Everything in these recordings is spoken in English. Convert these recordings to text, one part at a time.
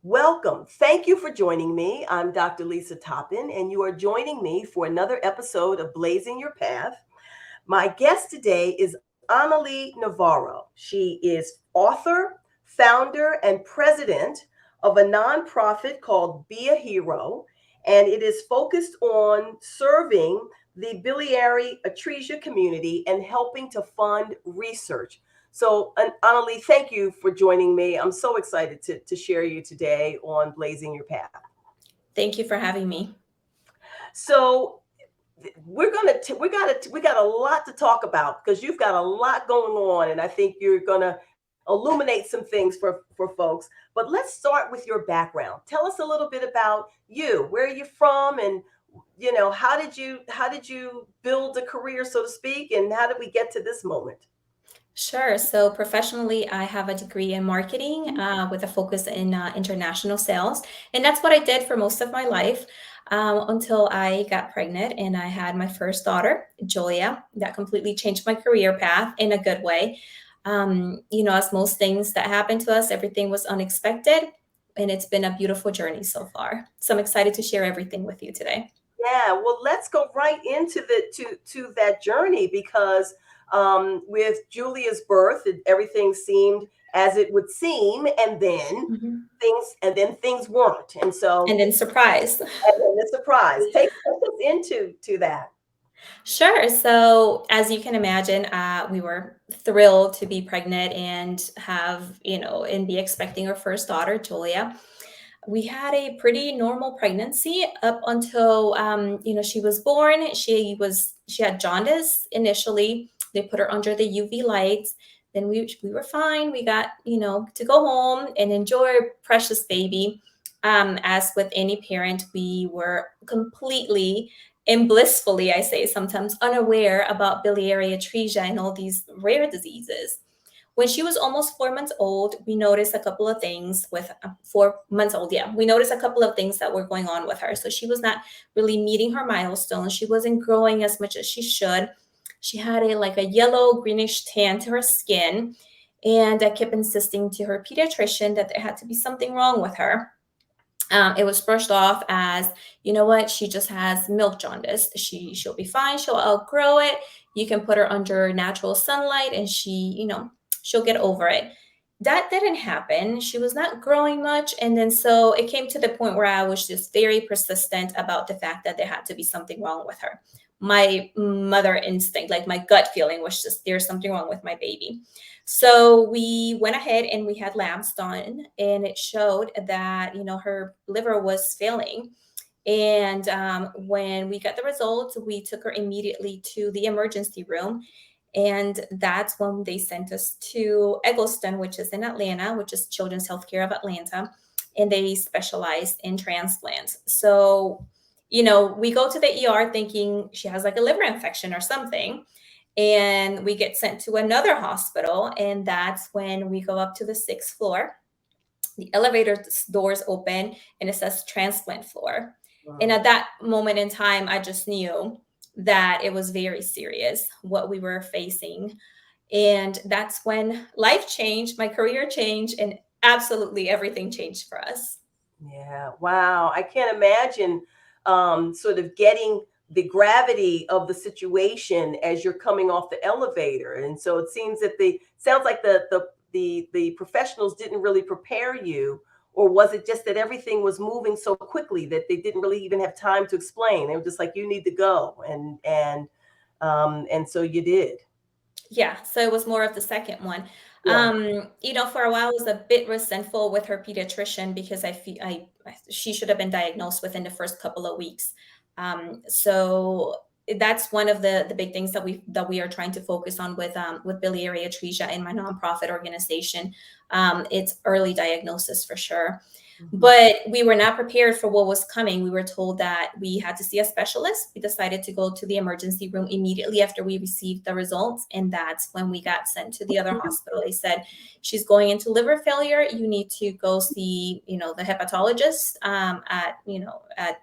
Welcome. Thank you for joining me. I'm Dr. Lisa Toppin, and you are joining me for another episode of Blazing Your Path. My guest today is Analy Navarro. She is author, founder, and president of a nonprofit called Be a Hero, and it is focused on serving the biliary atresia community and helping to fund research. So, Analy, thank you for joining me. I'm so excited to share you today on Blazing Your Path. Thank you for having me. So, we got a lot to talk about because you've got a lot going on, and I think you're gonna illuminate some things for folks. But let's start with your background. Tell us a little bit about you. Where are you from, and how did you build a career, so to speak, and how did we get to this moment? Sure. So, professionally, I have a degree in marketing with a focus in international sales. And that's what I did for most of my life until I got pregnant and I had my first daughter, Julia. That completely changed my career path in a good way. As most things that happen to us, everything was unexpected. And it's been a beautiful journey so far. So, I'm excited to share everything with you today. Yeah, well, let's go right into the to that journey because with Julia's birth, everything seemed as it would seem, Mhm. and then things weren't, and so And then, surprise. and then the surprise. Take us into to that. Sure. So, as you can imagine, we were thrilled to be pregnant and and be expecting our first daughter, Julia. We had a pretty normal pregnancy up until, she was born. She had jaundice initially. They put her under the UV lights. Then we were fine. We got, to go home and enjoy our precious baby. As with any parent, we were completely and blissfully, I say sometimes, unaware about biliary atresia and all these rare diseases. When she was almost 4 months old, we noticed a couple of things with 4 months old. Yeah, we noticed a couple of things that were going on with her. So she was not really meeting her milestones. She wasn't growing as much as she should. She had a yellow greenish tan to her skin. And I kept insisting to her pediatrician that there had to be something wrong with her. It was brushed off as, you know what, she just has milk jaundice. She'll be fine. She'll outgrow it. You can put her under natural sunlight, and she'll get over it. That didn't happen. She was not growing much, and then so it came to the point where I was just very persistent about the fact that there had to be something wrong with her. My mother instinct, like my gut feeling, was just there's something wrong with my baby. So we went ahead and we had labs done, and it showed that her liver was failing. And when we got the results, we took her immediately to the emergency room, and that's when they sent us to Eggleston, which is in Atlanta, which is Children's Healthcare of Atlanta, and they specialize in transplants. So we go to the ER thinking she has like a liver infection or something, and we get sent to another hospital, and that's when we go up to the sixth floor. The elevator doors open and it says transplant floor, and Wow. at that moment in time I just knew that it was very serious what we were facing. And that's when life changed, my career changed, and absolutely everything changed for us. Yeah, wow. I can't imagine sort of getting the gravity of the situation as you're coming off the elevator. And so it seems that the sounds like the professionals didn't really prepare you, or was it just that everything was moving so quickly that they didn't really even have time to explain? They were just like, you need to go, and so you did. Yeah, so it was more of the second one. Yeah. For a while, I was a bit resentful with her pediatrician because I feel she should have been diagnosed within the first couple of weeks. So that's one of the big things that we are trying to focus on with biliary atresia in my nonprofit organization. It's early diagnosis for sure. Mhm. But we were not prepared for what was coming. We were told that we had to see a specialist. We decided to go to the emergency room immediately after we received the results. And that's when we got sent to the other hospital. They said, she's going into liver failure. You need to go see, the hepatologist at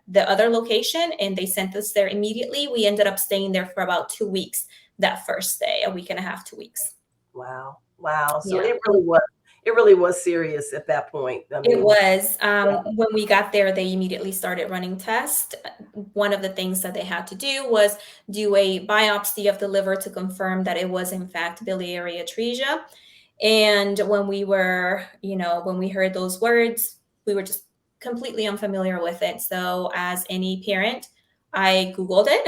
the other location. And they sent us there immediately. We ended up staying there for about 2 weeks that first day, a week and a half, 2 weeks. Wow. Wow. So Yeah. it really was. It really was serious at that point. I It mean, was. yeah. When we got there, they immediately started running tests. One of the things that they had to do was do a biopsy of the liver to confirm that it was in fact biliary atresia. And when we were, when we heard those words, we were just completely unfamiliar with it. So, as any parent, I Googled it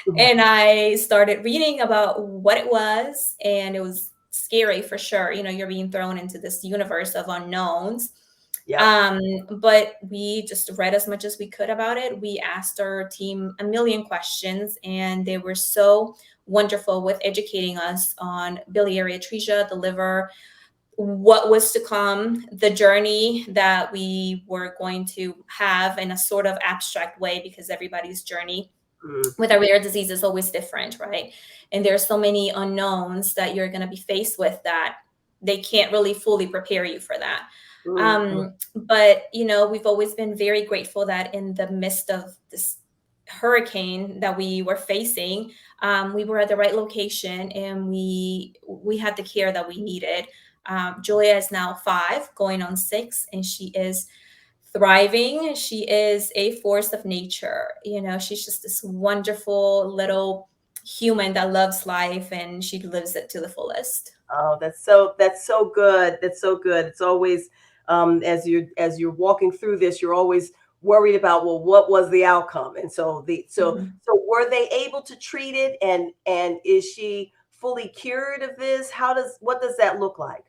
Mhm. and I started reading about what it was. And it was scary for sure. You're being thrown into this universe of unknowns. Yep. Um, but we just read as much as we could about it. We asked our team a million questions, and they were so wonderful with educating us on biliary atresia, the liver, what was to come, the journey that we were going to have in a sort of abstract way, because everybody's journey Mm, with a rare disease is always different, right? And there's so many unknowns that you're going to be faced with that they can't really fully prepare you for that. mm, But we've always been very grateful that in the midst of this hurricane that we were facing, we were at the right location, and we had the care that we needed. Julia is now 5, going on 6, and she is thriving. She is a force of nature. She's just this wonderful little human that loves life, and she lives it to the fullest. Oh, that's so good. That's so good. It's always as you're walking through this, you're always worried about, well, what was the outcome? And so the so Mhm. so were they able to treat it, and is she fully cured of this? What does that look like?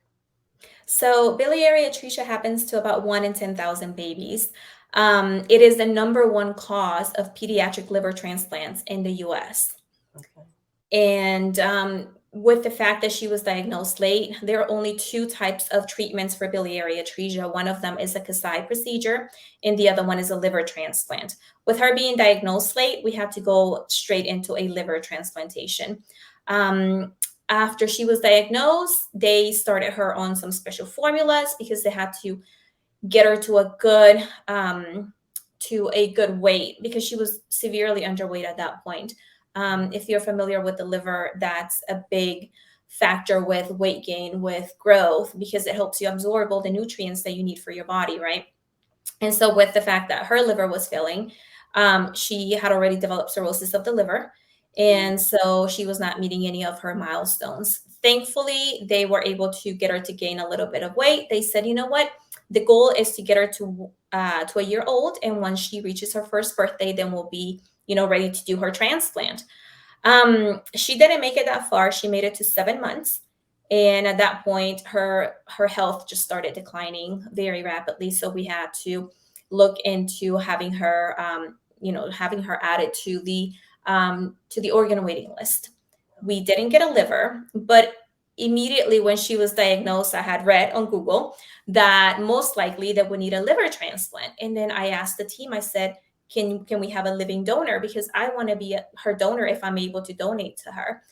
So, biliary atresia happens to about 1 in 10,000 babies. It is the number one cause of pediatric liver transplants in the US. Okay. And with the fact that she was diagnosed late, there are only 2 types of treatments for biliary atresia. One of them is a Kasai procedure, and the other one is a liver transplant. With her being diagnosed late, we had to go straight into a liver transplantation. Um, After she was diagnosed, they started her on some special formulas because they had to get her to a good weight, because she was severely underweight at that point. If you're familiar with the liver, that's a big factor with weight gain, with growth, because it helps you absorb all the nutrients that you need for your body, right? And so, with the fact that her liver was failing, she had already developed cirrhosis of the liver. Mm, And so she was not meeting any of her milestones. Thankfully, they were able to get her to gain a little bit of weight. They said, you know what? The goal is to get her to a year old. And once she reaches her first birthday, then we'll be, ready to do her transplant. She didn't make it that far. She made it to 7 months. And at that point, her health just started declining very rapidly. So we had to look into having her added to the organ waiting list. We didn't get a liver, but immediately when she was diagnosed, I had read on Google that most likely they would need a liver transplant. And then I asked the team, I said, can we have a living donor, because I want to be her donor if I'm able to donate to her.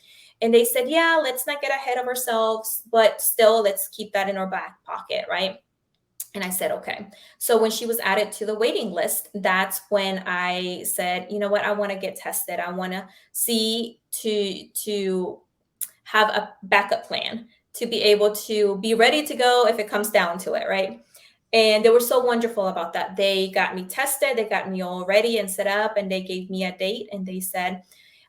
And they said, yeah, let's not get ahead of ourselves, but still let's keep that in our back pocket, right? And I said, okay. So when she was added to the waiting list, that's when I said, you know what, I want to get tested. I want to see to have a backup plan, to be able to be ready to go if it comes down to it, right? And they were so wonderful about that. They got me tested, they got me all ready and set up, and they gave me a date, and they said,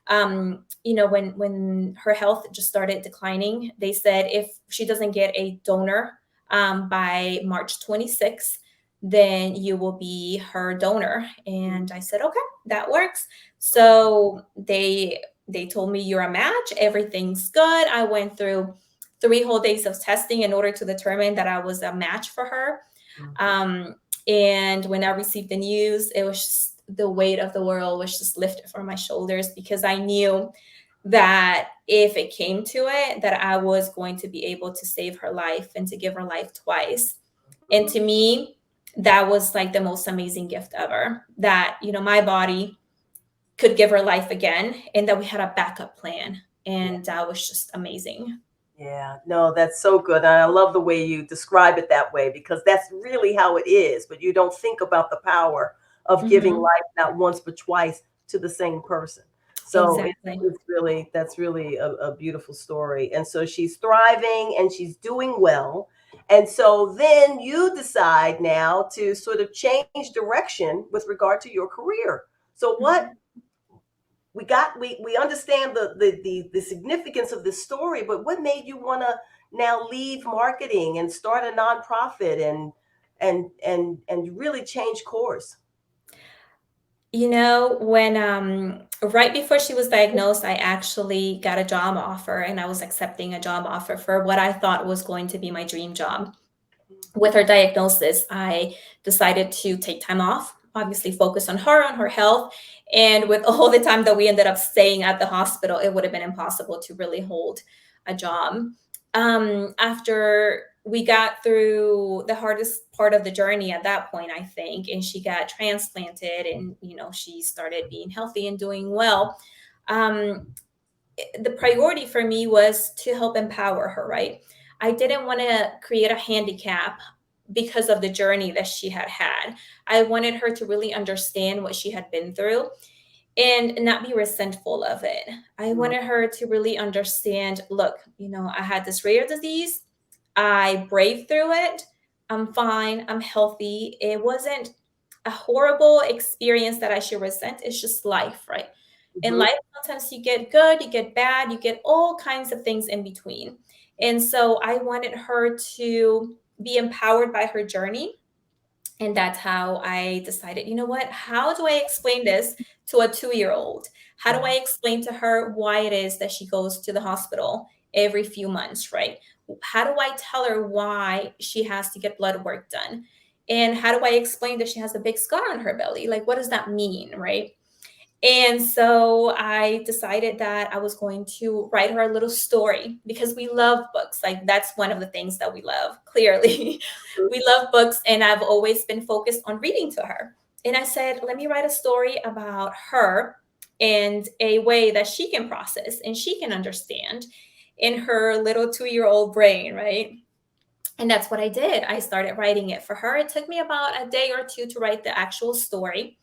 when her health just started declining, they said if she doesn't get a donor by March 26th, then you will be her donor. mm, And I said, okay, that works. So they told me you're a match, everything's good. I went through 3 whole days of testing in order to determine that I was a match for her. mhm. um, and when I received the news, it was just the weight of the world was just lifted from my shoulders, because I knew that if it came to it, that I was going to be able to save her life and to give her life twice. And to me, that was like the most amazing gift ever, that, my body could give her life again, and that we had a backup plan. Yeah. And that was just amazing. Yeah, no, that's so good. And I love the way you describe it that way, because that's really how it is. But you don't think about the power of giving Hmm. life not once but twice to the same person. So Exactly. it's really that's really a beautiful story. And so she's thriving and she's doing well. And so then you decide now to sort of change direction with regard to your career. So what Mhm. we understand the significance of this story, but what made you want to now leave marketing and start a nonprofit and really change course? When right before she was diagnosed, I actually got a job offer and I was accepting a job offer for what I thought was going to be my dream job. With her diagnosis, I decided to take time off, obviously focus on her health. And with all the time that we ended up staying at the hospital, it would have been impossible to really hold a job. After we got through the hardest part of the journey at that point, I think, and she got transplanted and, she started being healthy and doing well. Um, the priority for me was to help empower her, right? I didn't want to create a handicap because of the journey that she had had. I wanted her to really understand what she had been through and not be resentful of it. I Mm, wanted her to really understand, look, I had this rare disease. I braved through it. I'm fine. I'm healthy. It wasn't a horrible experience that I should resent. It's just life, right? In mhm, life, sometimes you get good, you get bad, you get all kinds of things in between. And so I wanted her to be empowered by her journey. And that's how I decided, you know what? How do I explain this to a 2-year old? How do I right. explain to her why it is that she goes to the hospital every few months, right? How do I tell her why she has to get blood work done? And how do I explain that she has a big scar on her belly? Like, what does that mean, right? And so I decided that I was going to write her a little story because we love books. Like, that's one of the things that we love, clearly. We love books, and I've always been focused on reading to her. And I said, let me write a story about her and a way that she can process and she can understand in her little 2-year-old brain, right? And that's what I did. I started writing it for her. It took me about a day or two to write the actual story.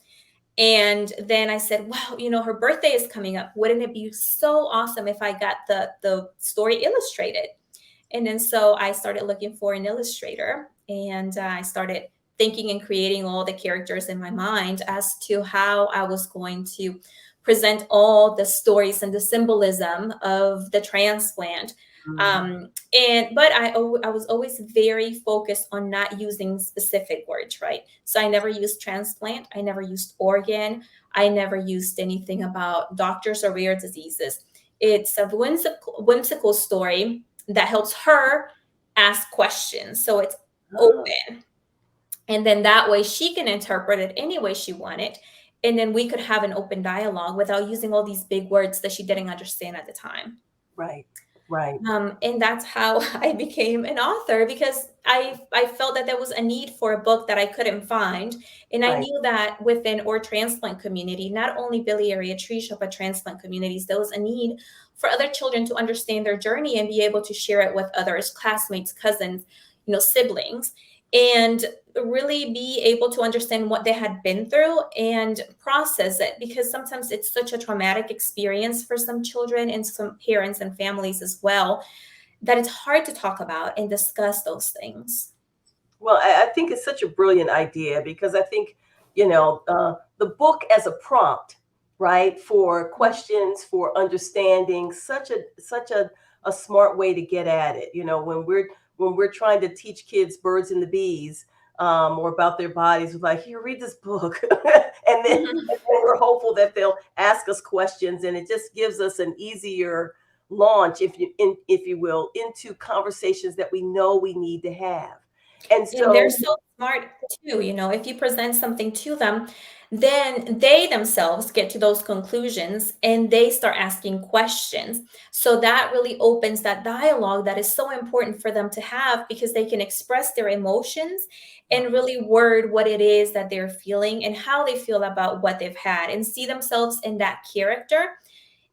And then I said, wow, her birthday is coming up. Wouldn't it be so awesome if I got the story illustrated? And then so I started looking for an illustrator and I started thinking and creating all the characters in my mind as to how I was going to present all the stories and the symbolism of the transplant. Mm, But I was always very focused on not using specific words, right? So I never used transplant, I never used organ, I never used anything about doctors or rare diseases. It's a whimsical story that helps her ask questions. So it's ah, open. And then that way she can interpret it any way she wanted. And then we could have an open dialogue without using all these big words that she didn't understand at the time. right, right, And that's how I became an author because I felt that there was a need for a book that I couldn't find, and I right. knew that within our transplant community, not only biliary atresia but transplant communities, there was a need for other children to understand their journey and be able to share it with others, classmates, cousins, siblings, and really be able to understand what they had been through and process it because sometimes it's such a traumatic experience for some children and some parents and families as well that it's hard to talk about and discuss those things. Well, I think it's such a brilliant idea because I think, the book as a prompt, right, for questions, for understanding, such a smart way to get at it. When we're trying to teach kids birds and the bees, or about their bodies, we're like, here, read this book, and then we're hopeful that they'll ask us questions, and it just gives us an easier launch, if you will, into conversations that we know we need to have. And And they're so, so smart too, if you present something to them, then they themselves get to those conclusions and they start asking questions. So that really opens that dialogue that is so important for them to have because they can express their emotions and really word what it is that they're feeling and how they feel about what they've had and see themselves in that character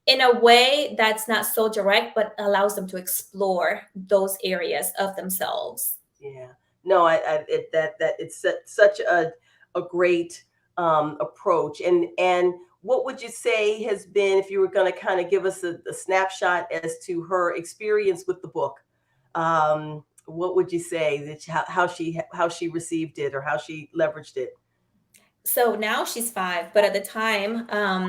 in a way that's not so direct, but allows them to explore those areas of themselves. yeah, no, that it's such a great approach. And what would you say has been, if you were going to kind of give us a snapshot as to her experience with the book? what would you say that how she received it or how she leveraged it? So now she's 5, but at the time,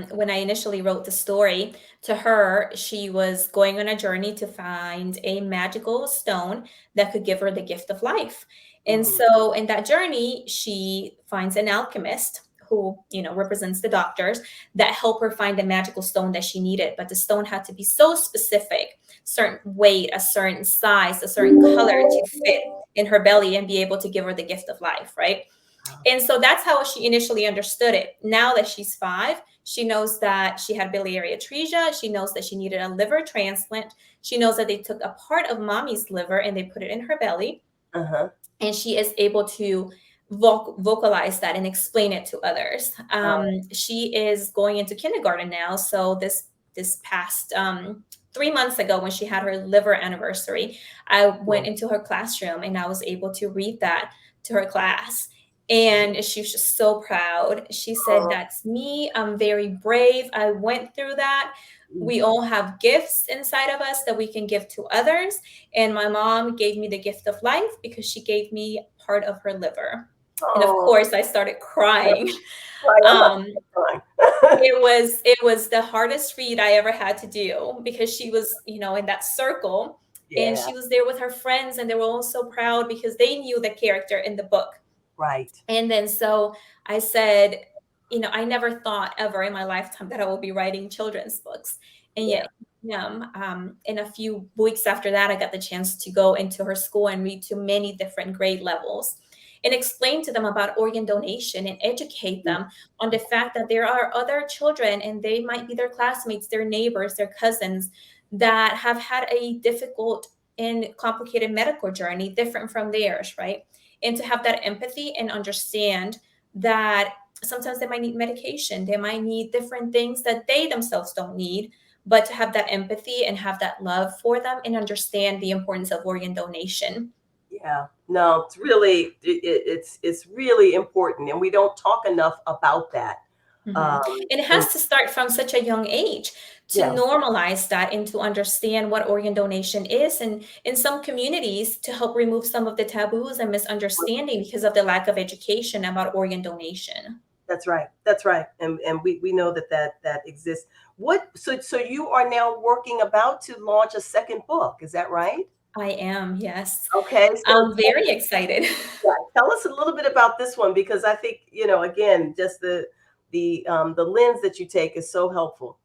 when I initially wrote the story, to her, she was going on a journey to find a magical stone that could give her the gift of life. And Mm, so in that journey, she finds an alchemist who, represents the doctors that help her find the magical stone that she needed. But the stone had to be so specific, certain weight, a certain size, a certain color to fit in her belly and be able to give her the gift of life, right? And so that's how she initially understood it. Now that she's 5, she knows that she had biliary atresia. She knows that she needed a liver transplant. She knows that they took a part of mommy's liver and they put it in her belly. uh-huh. And she is able to vocalize that and explain it to others. She is going into kindergarten now. So this past 3 months ago, when she had her liver anniversary, I went Well, into her classroom and I was able to read that to her class. And she was just so proud. She said, uh, "That's me. I'm very brave. I went through that. We all have gifts inside of us that we can give to others. And my mom gave me the gift of life because she gave me part of her liver." And of oh, course, I started crying. right, I'm not Um, crying. it was the hardest read I ever had to do because she was, in that circle, and Yeah, she was there with her friends, and they were all so proud because they knew the character in the book. right. And then so I said, I never thought ever in my lifetime that I will be writing children's books. And Yeah, yet, in a few weeks after that, I got the chance to go into her school and read to many different grade levels and explain to them about organ donation and educate mm, them on the fact that there are other children, and they might be their classmates, their neighbors, their cousins, that have had a difficult and complicated medical journey different from theirs, right? And to have that empathy and understand that sometimes they might need medication, they might need different things that they themselves don't need, but to have that empathy and have that love for them and understand the importance of organ donation. yeah. No, it's really it's really important, and we don't talk enough about that. Mhm. Um, And it and has to start from such a young age to yeah, normalize that and to understand what organ donation is. And in some communities, to help remove some of the taboos and misunderstanding because of the lack of education about organ donation. that's right. That's right. And we know that exists. What so you are now working about to launch a second book, is that right? I am, yes. Okay, so I'm very excited. yeah, tell us a little bit about this one because I think, again, just the lens that you take is so helpful.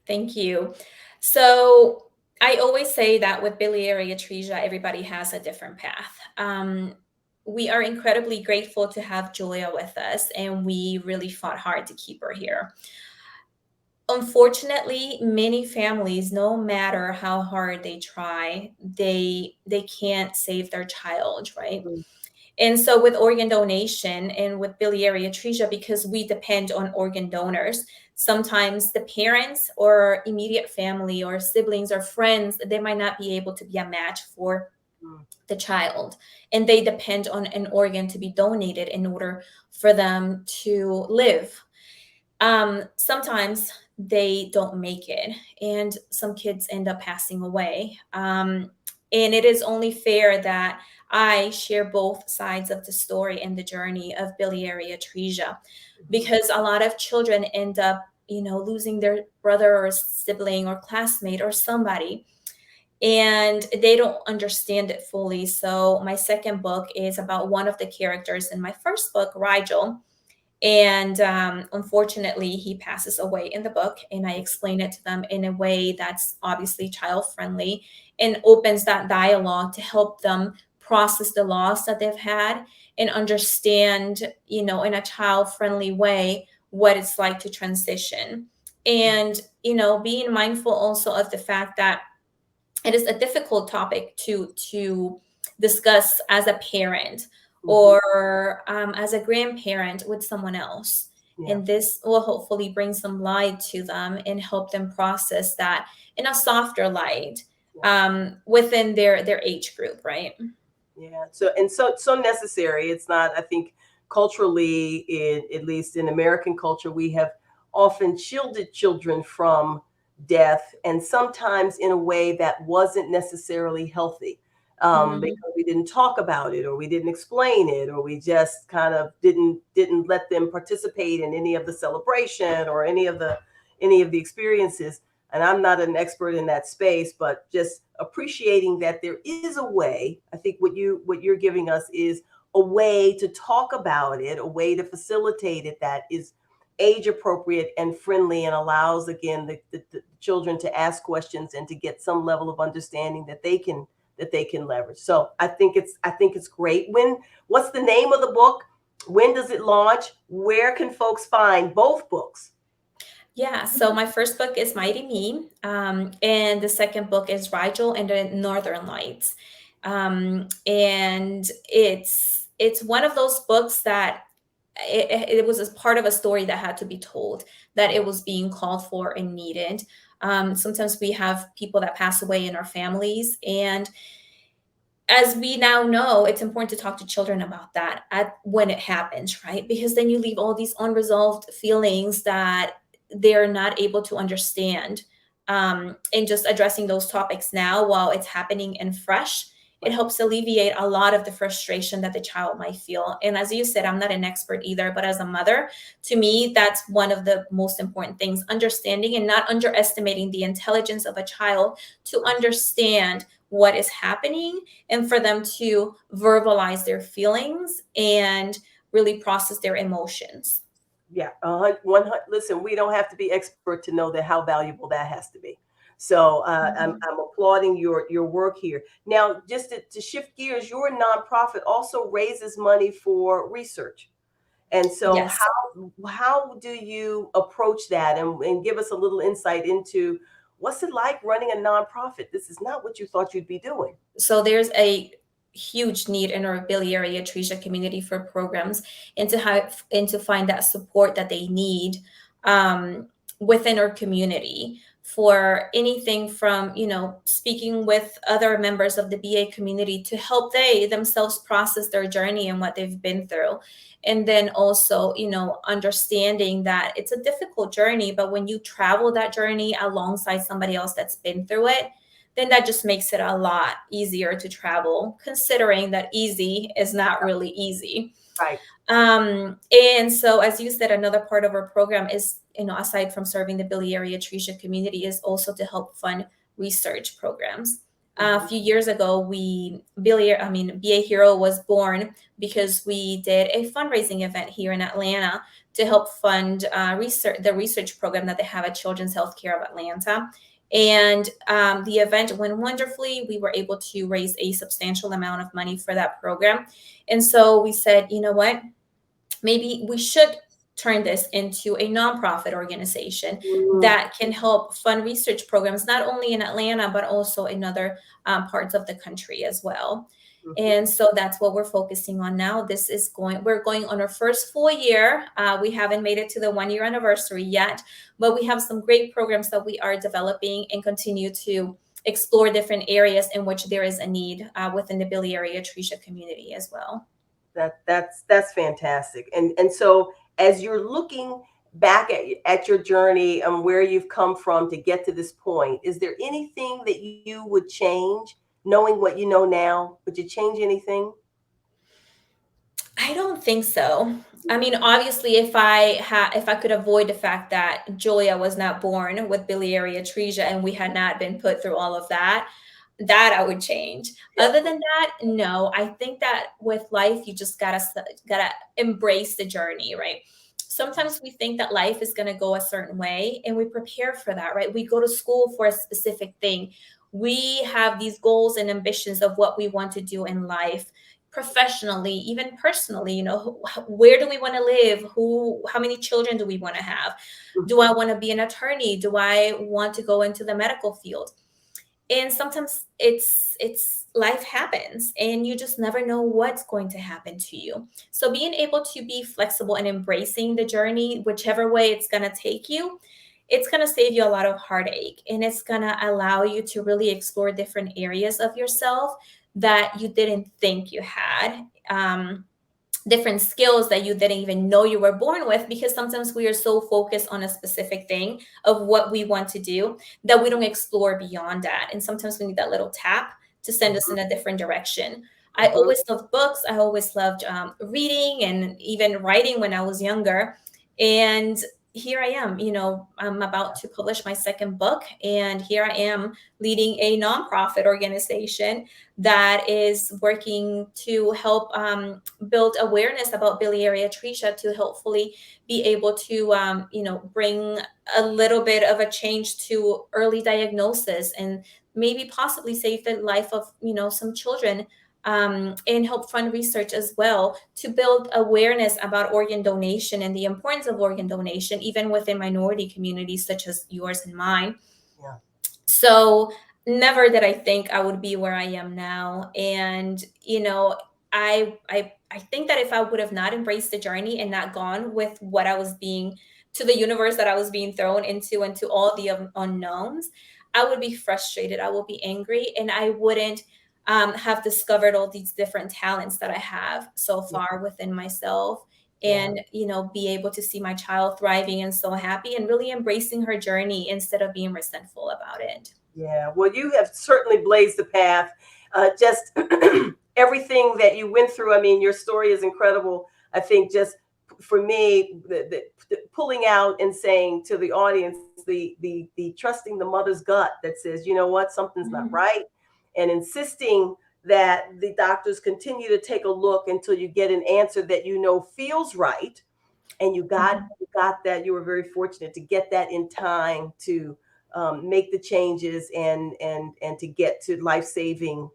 Thank you. So I always say that with biliary atresia, everybody has a different path. We are incredibly grateful to have Julia with us, and we really fought hard to keep her here. Unfortunately, many families, no matter how hard they try, they can't save their child, right? Mm, And so with organ donation and with biliary atresia, because we depend on organ donors, sometimes the parents or immediate family or siblings or friends, they might not be able to be a match for mm, the child. And they depend on an organ to be donated in order for them to live. Sometimes they don't make it, and some kids end up passing away. And it is only fair that I share both sides of the story and the journey of biliary atresia, mhm, because a lot of children end up, losing their brother or sibling or classmate or somebody, and they don't understand it fully. So my second book is about one of the characters in my first book, Rigel, and unfortunately, he passes away in the book. And I explain it to them in a way that's obviously child friendly and opens that dialogue to help them process the loss that they've had and understand, in a child friendly way, what it's like to transition. And, being mindful also of the fact that it is a difficult topic to discuss as a parent mhm, or as a grandparent with someone else. yeah, And this will hopefully bring some light to them and help them process that in a softer light, yeah. within their age group, right? Yeah. So necessary. It's not, I think, culturally, at least in American culture, we have often shielded children from death, and sometimes in a way that wasn't necessarily healthy. Mhm. because we didn't talk about it, or we didn't explain it, or we just kind of didn't let them participate in any of the celebration or any of the experiences. And I'm not an expert in that space, but just appreciating that there is a way. I think what you're giving us is a way to talk about it, a way to facilitate it that is age appropriate and friendly, and allows again the children to ask questions and to get some level of understanding that they can leverage. So I think it's great. What's the name of the book? When does it launch? Where can folks find both books? Yeah, so my first book is Mighty Me, and the second book is Rigel and the Northern Lights. And it's one of those books that it was as part of a story that had to be told, that it Yeah. was being called for and needed. Sometimes we have people that pass away in our families, and as we now know, it's important to talk to children about that when it happens, right? Because then you leave all these unresolved feelings that they're not able to understand. And just addressing those topics now while it's happening and fresh, it Right. helps alleviate a lot of the frustration that the child might feel. And as you said, I'm not an expert either, but as a mother, to me, that's one of the most important things, understanding and not underestimating the intelligence of a child to understand what is happening and for them to verbalize their feelings and really process their emotions. Yeah, 100. Listen, we don't have to be expert to know that how valuable that has to be. So I'm, Mhm. I'm applauding your work here. Now, just to shift gears, your nonprofit also raises money for research. And so Yes. how do you approach that, and give us a little insight into what's it like running a nonprofit? This is not what you thought you'd be doing. So there's a huge need in our biliary atresia community for programs and to have and to find that support that they need um, within our community for anything from speaking with other members of the BA community to help they themselves process their journey and what they've been through, and then also understanding that it's a difficult journey, but when you travel that journey alongside somebody else that's been through it, then that just makes it a lot easier to travel, considering that easy is not really easy. Right. And so, as you said, another part of our program is, aside from serving the biliary atresia community, is also to help fund research programs. A Hmm. few years ago, BA Hero was born because we did a fundraising event here in Atlanta to help fund the research program that they have at Children's Healthcare of Atlanta. And the event went wonderfully. We were able to raise a substantial amount of money for that program. And so we said, you know what? Maybe we should turn this into a nonprofit organization that can help fund research programs, not only in Atlanta, but also in other parts of the country as well. Hmm. And so that's what we're focusing on now. We're going on our first full year. We haven't made it to the 1 year anniversary yet, but we have some great programs that we are developing and continue to explore different areas in which there is a need within the biliary atresia community as well. That's fantastic. And so as you're looking back at your journey and where you've come from to get to this point, is there anything that you would change, knowing what you know now? Would you change anything? I don't think so. I mean, obviously, if I could avoid the fact that Julia was not born with biliary atresia and we had not been put through all of that, that I would change. Yeah. Other than that, no. I think that with life, you just gotta embrace the journey, right? Sometimes we think that life is gonna go a certain way, and we prepare for that, right? We go to school for a specific thing. We have these goals and ambitions of what we want to do in life professionally, even personally. Where do we want to live? How many children do we want to have? Do I Mhm. want to be an attorney? Do I want to go into the medical field? And sometimes it's life happens and you just never know what's going to happen to you. So being able to be flexible and embracing the journey, whichever way it's going to take you, it's going to save you a lot of heartache, and it's going to allow you to really explore different areas of yourself that you didn't think you had. Different skills that you didn't even know you were born with, because sometimes we are so focused on a specific thing of what we want to do that we don't explore beyond that, and sometimes we need that little tap to send us in a different direction. I Mhm. always loved books. I always loved reading and even writing when I was younger. And here I am, I'm about to publish my second book. And here I am leading a nonprofit organization that is working to help build awareness about biliary atresia to hopefully be able to, bring a little bit of a change to early diagnosis and maybe possibly save the life of, some children, and help fund research as well to build awareness about organ donation and the importance of organ donation, even within minority communities such as yours and mine. Yeah. So never did I think I would be where I am now. And, I think that if I would have not embraced the journey and not gone with what I was being to the universe that I was being thrown into and to all the unknowns, I would be frustrated. I would be angry, and I wouldn't have discovered all these different talents that I have so Yeah. far within myself, Yeah. and be able to see my child thriving and so happy and really embracing her journey instead of being resentful about it. Yeah, well, you have certainly blazed the path. Just everything that you went through. I mean, your story is incredible. I think just for me, the pulling out and saying to the audience, the trusting the mother's gut that says, you know what, something's not Mhm. right, and insisting that the doctors continue to take a look until you get an answer that you know feels right, and Mhm. you got that. You were very fortunate to get that in time to make the changes and to get to life saving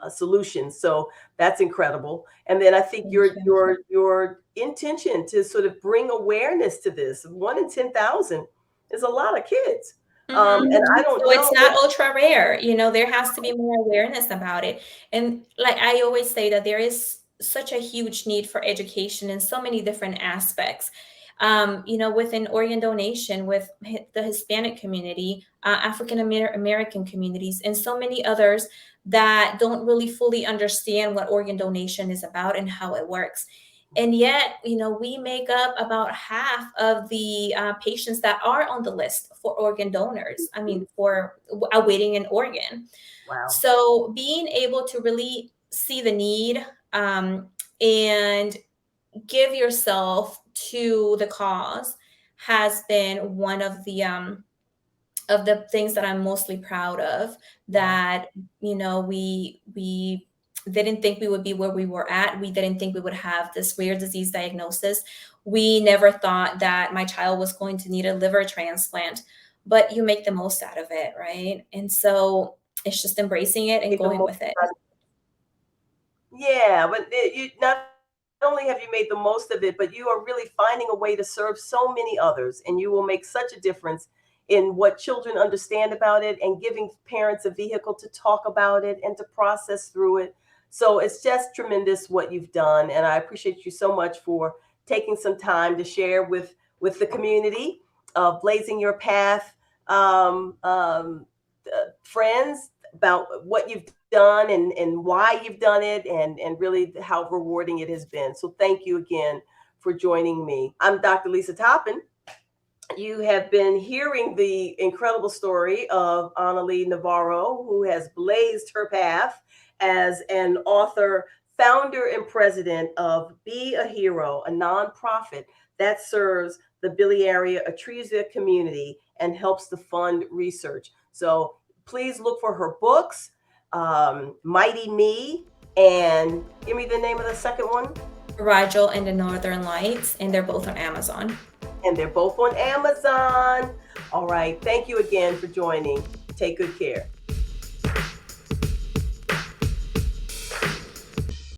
solutions. So that's incredible. And then I think Thank you. your intention to sort of bring awareness to this. 1 in 10,000 is a lot of kids, and I don't So it's know. not ultra rare, there has to be more awareness about it. And like I always say that there is such a huge need for education in so many different aspects. Within organ donation, with the Hispanic community, African American communities, and so many others that don't really fully understand what organ donation is about and how it works. And yet, we make up about half of the patients that are on the list for organ donors. I mean, for awaiting an organ. Wow. So being able to really see the need, and give yourself to the cause has been one of the things that I'm mostly proud of, Yeah. that we didn't think we would be where we were at. We didn't think we would have this rare disease diagnosis. We never thought that my child was going to need a liver transplant, but you make the most out of it, right? And so it's just embracing it and Made the going most with it. Yeah, but you not only have you made the most of it, but you are really finding a way to serve so many others, and you will make such a difference in what children understand about it and giving parents a vehicle to talk about it and to process through it. So it's just tremendous what you've done, and I appreciate you so much for taking some time to share with the community of blazing your path, friends, about what you've done and why you've done it and really how rewarding it has been. So thank you again for joining me. I'm Dr. Lisa Toppin. You have been hearing the incredible story of Analy Navarro, who has blazed her path as an author, founder, and president of Be a Hero, a nonprofit that serves the Biliary Atresia community and helps to fund research. So please look for her books, Mighty Me, and give me the name of the second one. Rigel and the Northern Lights, and they're both on Amazon. And they're both on Amazon. All right. Thank you again for joining. Take good care.